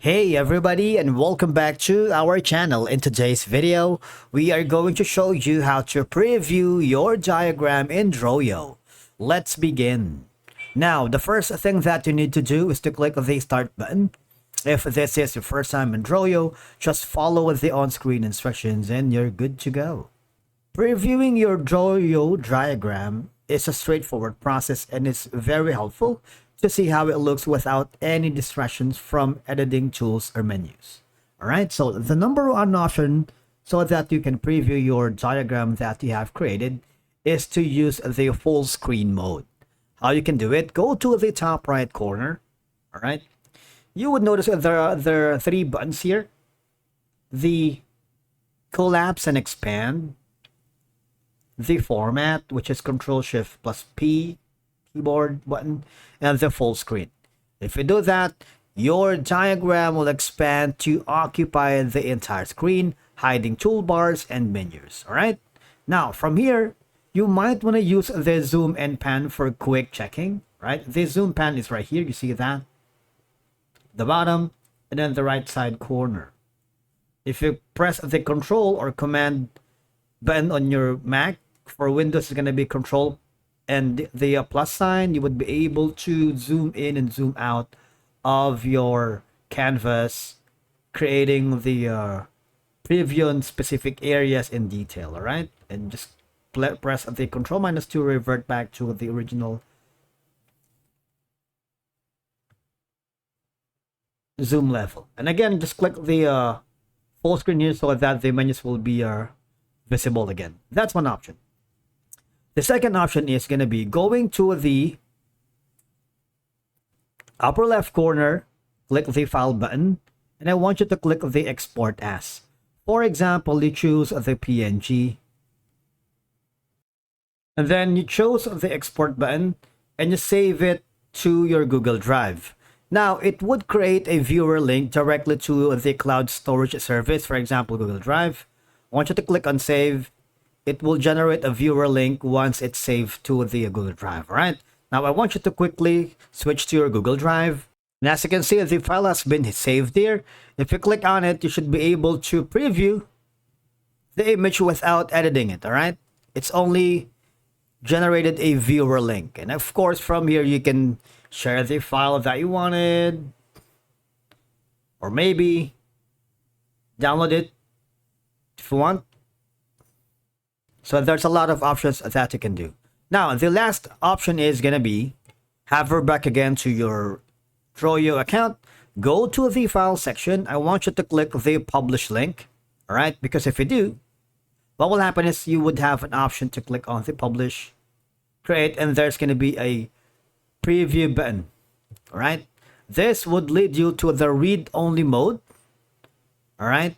Hey everybody, and welcome back to our channel. In today's video, we are going to show you how to preview your diagram in Droyo. Let's begin. Now, the first thing that you need to do is to click the start button. If this is your first time in Droyo, just follow the on-screen instructions and you're good to go. Previewing your Droyo diagram is a straightforward process and it's very helpful to see how it looks without any distractions from editing tools or menus. Alright, so the number one option so that you can preview your diagram that you have created is to use the full screen mode. How you can do it, go to the top right corner. Alright, you would notice that there are three buttons here. The collapse and expand, the format, which is Ctrl+Shift+P keyboard button, and the full screen. If you do that, your diagram will expand to occupy the entire screen, hiding toolbars and menus. Alright, now from here you might want to use the zoom and pan for quick checking. Right, the zoom pan is right here, you see that, the bottom and then the right side corner. If you press the control or command button on your Mac, for Windows it's going to be control and the plus sign, you would be able to zoom in and zoom out of your canvas, creating the preview on specific areas in detail. All right, and just press the Control-2 to revert back to the original zoom level. And again, just click the full screen here so that the menus will be visible again. That's one option. The second option is going to be going to the upper left corner, click the file button, and I want you to click the export as. For example, you choose the PNG, and then you choose the export button and you save it to your Google Drive. Now, it would create a viewer link directly to the cloud storage service, for example, Google Drive. I want you to click on save. It will generate a viewer link once it's saved to the Google Drive. All right, now I want you to quickly switch to your Google Drive. And as you can see, the file has been saved here. If you click on it, you should be able to preview the image without editing it. All right, it's only generated a viewer link. And of course, from here, you can share the file that you wanted, or maybe download it if you want. So there's a lot of options that you can do. Now, the last option is going to be hover back again to your Droyo account. Go to the file section. I want you to click the publish link. All right, because if you do, what will happen is you would have an option to click on the publish, create, and there's going to be a preview button. All right, this would lead you to the read-only mode. All right.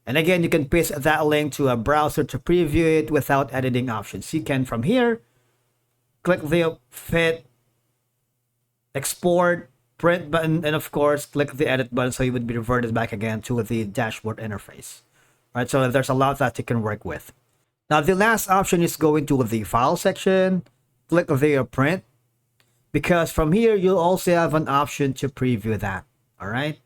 And again, you can paste that link to a browser to preview it without editing options. You can, from here, click the fit, export, print button, and of course, click the edit button so you would be reverted back again to the dashboard interface. All right, so there's a lot that you can work with. Now, the last option is going to the file section, click the print, because from here, you'll also have an option to preview that. All right.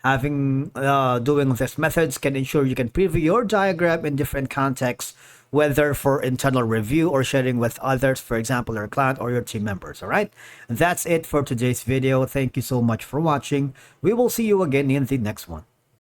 Doing these methods can ensure you can preview your diagram in different contexts, whether for internal review or sharing with others, for example, your client or your team members. All right, and that's it for today's video. Thank you so much for watching. We will see you again in the next one.